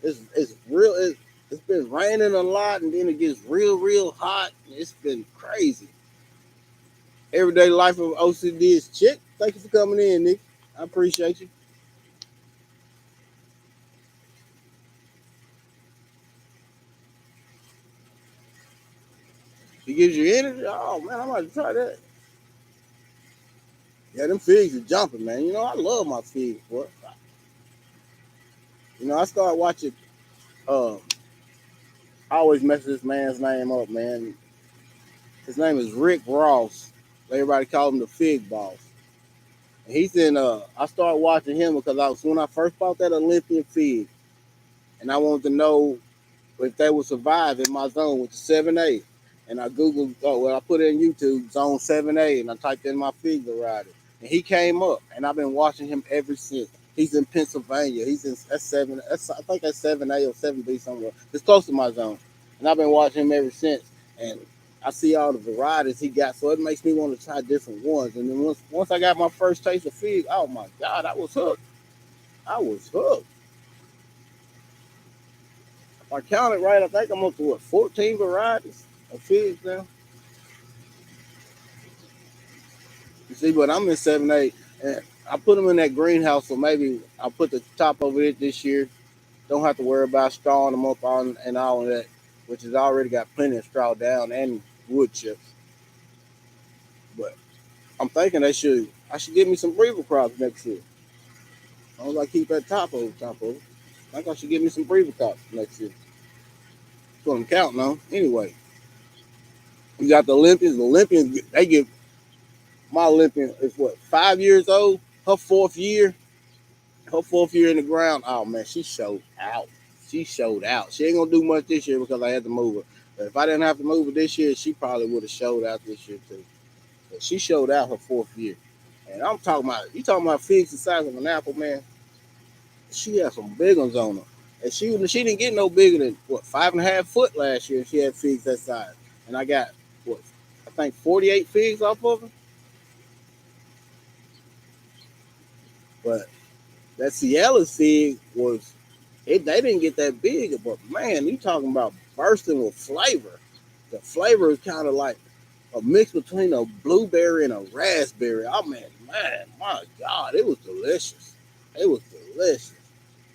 It's real. It's been raining a lot, and then it gets real hot. It's been crazy. Everyday life of OCD is chick. Thank you for coming in, Nick. I appreciate you. It gives you energy. Oh man, I'm about to try that. Yeah, them figs are jumping, man. You know, I love my figs, boy. You know, I started watching. I always mess this man's name up, man. His name is Rick Ross. Everybody call him the Fig Boss. And he's in. I started watching him because I was when I first bought that Olympian fig, and I wanted to know if they would survive in my zone with the 7A. And I Googled, I put it in YouTube, zone 7A, and I typed in my fig variety. And he came up, and I've been watching him ever since. He's in Pennsylvania. He's in that's seven. I think that's 7A or 7B somewhere. It's close to my zone, and I've been watching him ever since. And I see all the varieties he got, so it makes me want to try different ones. And then once I got my first taste of fig, oh my God, I was hooked. I was hooked. If I counted right, I think I'm up to 14 varieties of figs now. You see, but I'm in 7A, and I put them in that greenhouse, so maybe I'll put the top over it this year. Don't have to worry about strawing them up on and all of that, which has already got plenty of straw down and wood chips. But I'm thinking I should get me some breeder crops next year. As long as I keep that top over. I think I should get me some breeder crops next year. That's what I'm counting on. Anyway, you got the Olympians. The Olympians, they get my Olympian is what 5 years old. Her fourth year in the ground. Oh man, she showed out. She showed out. She ain't gonna do much this year because I had to move her. But if I didn't have to move her this year, she probably would have showed out this year too. But she showed out her fourth year. And I'm talking about you talking about figs the size of an apple, man. She had some big ones on her. And she didn't get no bigger than what 5.5 foot last year. And she had figs that size. And I got what I think 48 figs off of her. But that Ciela's fig was they didn't get that big, but man, you talking about bursting with flavor. The flavor is kind of like a mix between a blueberry and a raspberry. I mean, man, my God, it was delicious. It was delicious.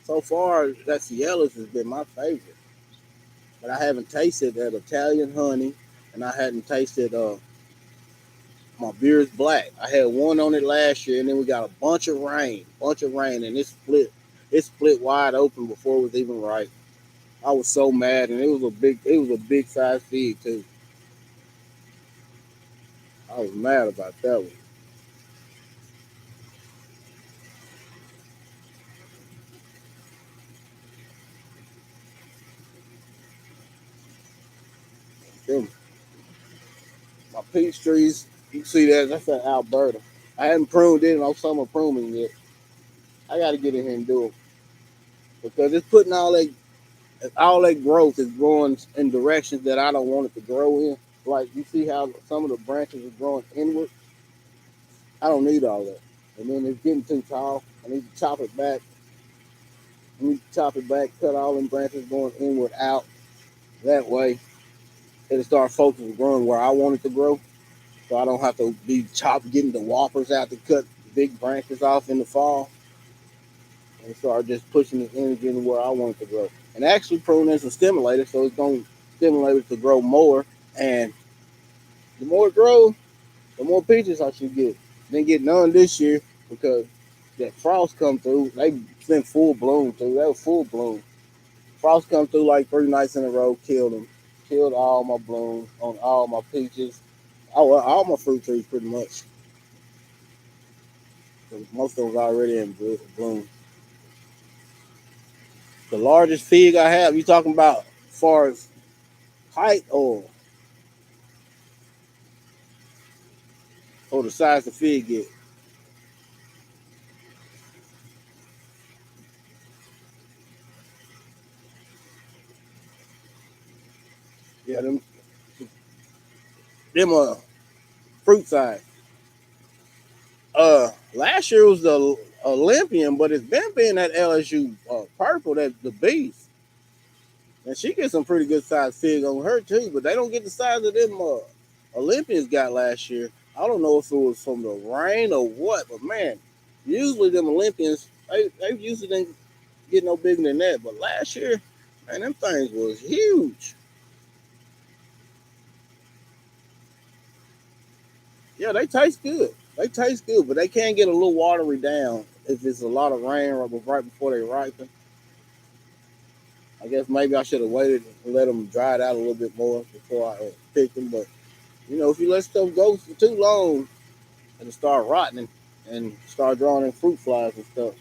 So far, that Ciela's has been my favorite, but I haven't tasted that Italian honey, and I hadn't tasted my beer is black. I had one on it last year, and then we got a bunch of rain, and it split wide open before it was even ripe. I was so mad, and it was a big size feed too. I was mad about that one. Them, my peach trees, you see that? That's that Alberta. I haven't pruned it, no summer pruning yet. I got to get in here and do it because it's putting all that growth is growing in directions that I don't want it to grow in. Like you see how some of the branches are growing inward. I don't need all that. And then it's getting too tall. I need to chop it back. I need to chop it back, cut all them branches going inward out. That way, it'll start focusing growing where I want it to grow. So I don't have to be getting the whoppers out to cut big branches off in the fall. and start just pushing the energy into where I want it to grow. And actually, pruning is a stimulator, so it's going to stimulate it to grow more. And the more it grows, the more peaches I should get. Didn't get none this year because that frost come through. They been full bloom through. That was full bloom. Frost come through like 3 nights in a row, killed them. Killed all my blooms on all my peaches. All my fruit trees pretty much. Most of them already in bloom. The largest fig I have, you talking about as far as height or the size the fig get? Yeah, them fruit size. Last year was the Olympian, but it's been being that LSU purple, that the beast. And she gets some pretty good sized fig on her too, but they don't get the size of them Olympians got last year. I don't know if it was from the rain or what, but man, usually them Olympians they usually didn't get no bigger than that. But last year, man, them things was huge. Yeah, they taste good. They taste good, but they can get a little watery down if it's a lot of rain right before they ripen. I guess maybe I should have waited and let them dry it out a little bit more before I picked them. But if you let stuff go for too long, it'll start rotting and start drawing in fruit flies and stuff.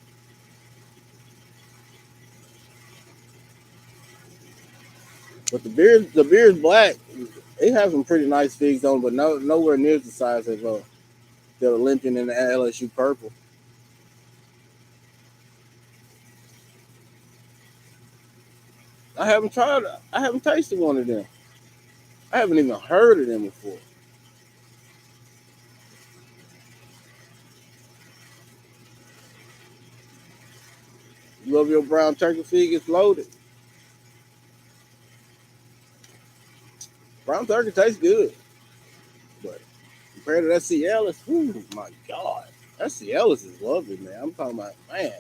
But the beer's black. It has some pretty nice figs on, but nowhere near the size of the Olympian and the LSU purple. I haven't tried. I haven't tasted one of them. I haven't even heard of them before. You love your brown turkey fig? It's loaded. Brown turkey tastes good, but compared to that Cialis, oh my god, that Cialis is lovely, man. I'm talking about, man.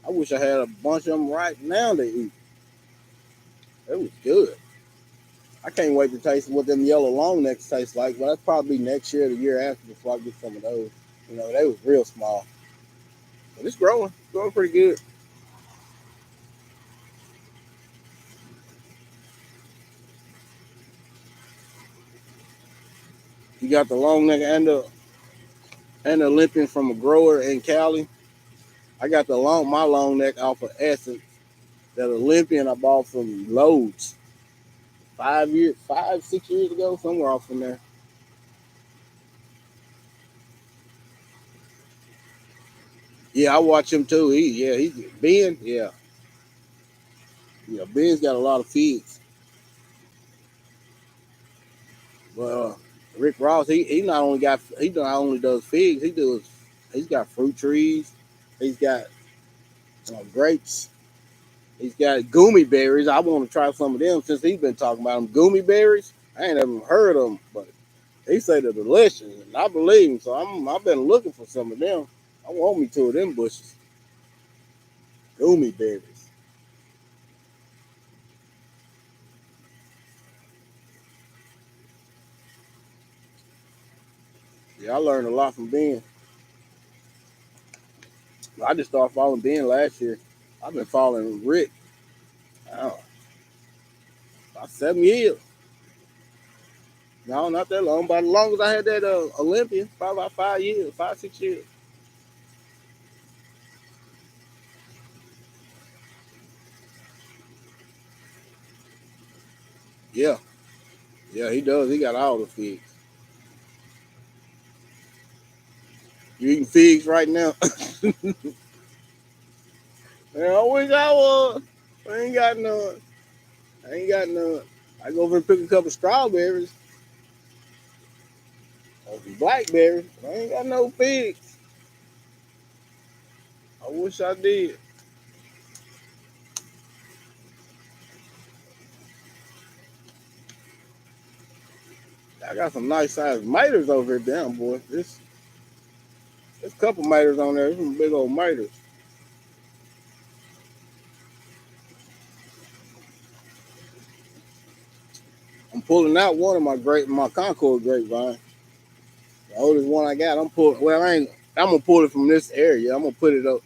I wish I had a bunch of them right now to eat. It was good. I can't wait to taste what them yellow long necks taste like. But that's probably next year, or the year after, before I get some of those. They was real small, but it's growing. It's growing pretty good. You got the long neck and the Olympian from a grower in Cali. I got my long neck off of Essence. That Olympian I bought from Lowe's 6 years ago, somewhere off from there. Yeah, I watch him too. He's Ben. Yeah, Ben's got a lot of feeds. But Rick Ross, he not only does figs, he's got fruit trees, he's got grapes, he's got goomy berries. I want to try some of them since he's been talking about them. Goomy berries, I ain't ever heard of them, but he say they're delicious, and I believe him. So I've been looking for some of them. I want me two of them bushes, goomy berries. Yeah, I learned a lot from Ben. I just started following Ben last year. I've been following Rick uh, about 7 years. No, not that long. About as long as I had that Olympian, probably about 5 years, 5, 6 years. Yeah, yeah, he does. He got all the figs. You eating figs right now? Man, I wish I was. I ain't got none. I ain't got none. I go over and pick a couple strawberries or some blackberries. I ain't got no figs. I wish I did. I got some nice sized maters over here, damn boy. There's a couple maters on there. There's some big old maters. I'm pulling out one of my Concord grapevine. The oldest one I got. I'm pulling. Well, I ain't. I'm gonna pull it from this area. I'm gonna put it up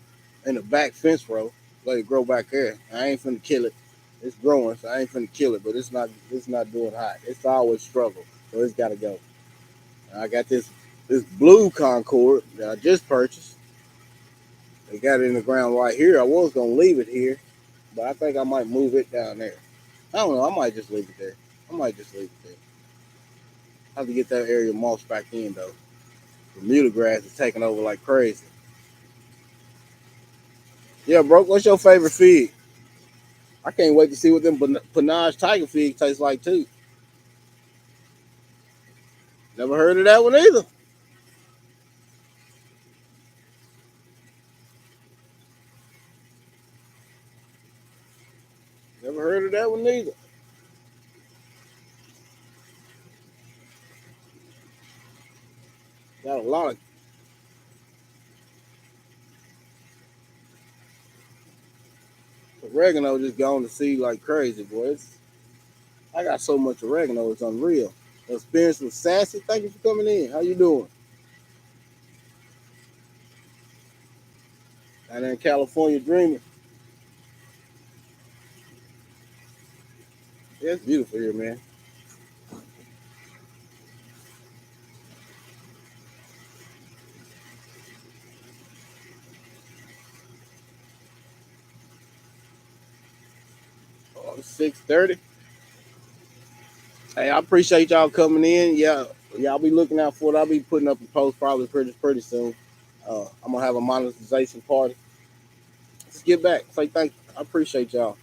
in the back fence row. Let it grow back there. I ain't finna kill it. It's growing, so I ain't finna kill it. But it's not. It's not doing hot. It's always struggle. So it's gotta go. I got this blue Concord that I just purchased. They got it in the ground right here. I was gonna leave it here, but I think I might move it down there. I don't know. I might just leave it there. I might just leave it there. I have to get that area mulched back in though. Bermuda grass is taking over like crazy. Yeah, bro. What's your favorite feed? I can't wait to see what them Panage Tiger feed tastes like too. Never heard of that one either. Never heard of that one either. Got a lot of oregano just going to seed like crazy, boy. I got so much oregano, it's unreal. Experience with Sassy. Thank you for coming in. How you doing? Down there in California dreaming. Yeah, it's beautiful here, man. Oh, 6:30. Hey, I appreciate y'all coming in. Yeah, y'all be looking out for it. I'll be putting up a post probably pretty soon. I'm gonna have a monetization party. Let's get back. Say thank you. I appreciate y'all.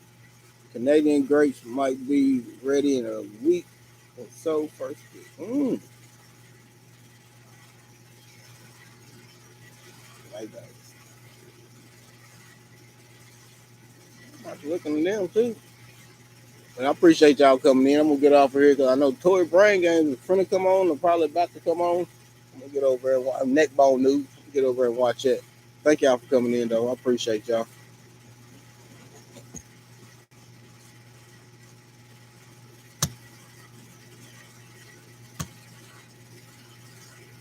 Canadian grapes might be ready in a week or so. First, like that. I'm looking at them too. And I appreciate y'all coming in. I'm gonna get off of here because I know Tory Brain Games is finna come on. Or probably about to come on. I'm gonna get over there and watch Neckbone News. Get over there and watch it. Thank y'all for coming in, though. I appreciate y'all.